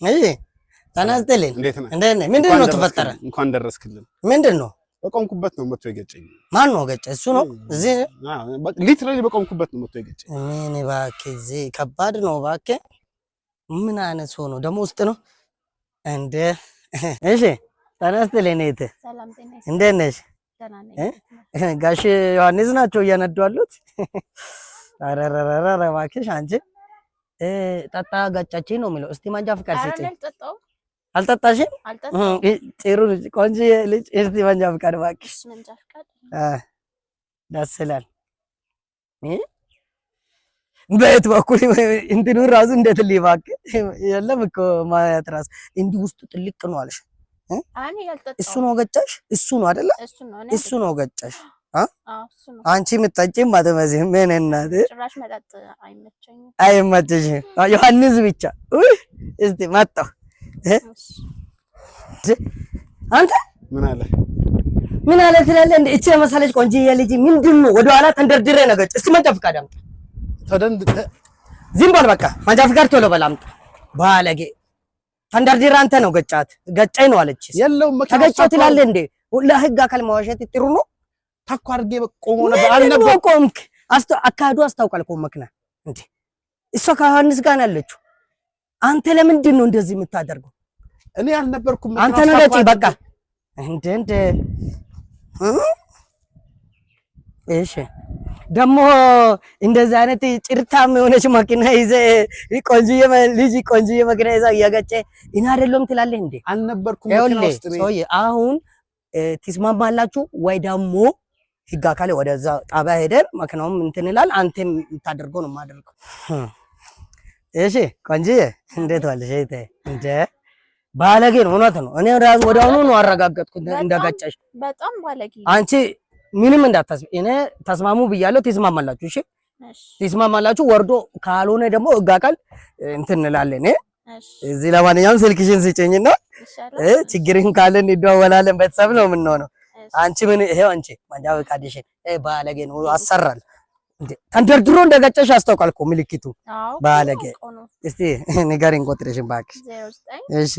እሺ ተናስተልኝ እንዴት ነህ? ምንድነው ተፈጠረ? እንኳን ደረስክልን። ምንድነው? በቆምኩበት ነው መጥቶ የገጨኝ። ማን ነው ገጨ? እሱ ነው እዚህ ሊትራሊ በቆምኩበት ነው መጥቶ የገጨኝ። ምን እባክህ እዚህ ከባድ ነው እባክህ። ምን አይነት ሰው ነው ደግሞ ውስጥ ነው እንደ እሺ ተናስተልኝ ነይተ ሰላም ጤና እንዴት ነሽ? ጋሽ ዮሐንስ ናቸው እያነዱ አሉት። አረረረረ እባክሽ አንቺ ጠጣ ጋጫችን ነው የሚለው። እስቲ ማንጃ ፍቃድ ስጪኝ። አልጠጣሽም? ጥሩ ቆንጆ ልጅ። እስቲ ማንጃ ፍቃድ እባክሽ። ማንጃ ፍቃድ ደስ ይላል። በየት በኩል እንትኑ ራሱ እንዴት ሊባክ የለም እኮ ማለት ራሱ እንዲህ ውስጡ ጥልቅ ነው አለሽ። እሱ ነው ገጫሽ? እሱ ነው አይደለ? እሱ ነው ገጫሽ? አንቺ የምትጠጪም አትመስይም። ምን እናት ጭራሽ መጠጥ አይመቸኝም። አይመቸሽም? ዮሐንስ ብቻ እስቲ መጣሁ። አንተ ምን አለ ትላለህ እንዴ? እቺ መሰለች ቆንጆዬ ልጅ ምንድነው ወደ ኋላ ተንደርድሬ ነው ገጭ። እስቲ መንጃ ፍቃድ አምጣ። ዝም በል በቃ መንጃ ፍቃድ ቶሎ በል አምጣ። ባለጌ ተንደርድሬ አንተ ነው ገጫት። ገጨኝ ነው አለች። የለውም መኪና ተገጨው ትላለህ እንዴ? ለህግ አካል ማዋሸት ጥሩ ነው። ታኳ አድርጌ ቆሞ ነበር አልነበረ ቆምክ። አካዱ አስታውቃል እኮ መኪና እንዴ። እሷ ከዮሐንስ ጋር ያለችው አንተ ለምንድን ነው እንደዚህ የምታደርገው? እኔ አልነበርኩም። አንተ ነው ገጭ በቃ እንደ እሺ ደግሞ እንደዚህ አይነት ጭርታም የሆነች መኪና ይዘህ ቆንጆዬ ልጅ ቆንጆዬ መኪና ይዘህ እያገጨ እና አይደለም ትላለህ እንዴ? አልነበርኩም መኪና ውስጥ ነኝ። ሰውዬ አሁን ትስማማላችሁ ወይ ደግሞ ህግ አካል ወደዛ ጣቢያ ሄደን መኪናውም እንትን ይላል። አንተም የምታደርገው ነው የማደርገው። እሺ ቆንጆዬ እንዴት ዋልሽ? እንደ ባለጌ ነው። እውነት ነው። እኔ ራሱ ወዲያውኑ ነው አረጋገጥኩት እንደገጨሽ። በጣም ባለጌ አንቺ ምንም እንዳታስቢ። እኔ ተስማሙ ብያለሁ። ትስማማላችሁ? እሺ ትስማማላችሁ። ወርዶ ካልሆነ ደግሞ ህግ አካል እንትን እንላለን። እዚህ ለማንኛውም ስልክሽን ስጭኝና ችግርን ካለን እንደዋወላለን። ቤተሰብ ነው የምንሆነው። አንቺ ምን ይሄው አንቺ መንጃ ፈቃድሽን ባለጌ ነው አሰራል እንዴ? ተንደርድሮ እንደገጨሽ ያስታውቃል እኮ ምልክቱ። ባለጌ እስቲ ንገሪኝ ቁጥርሽን እባክሽ። 09 እሺ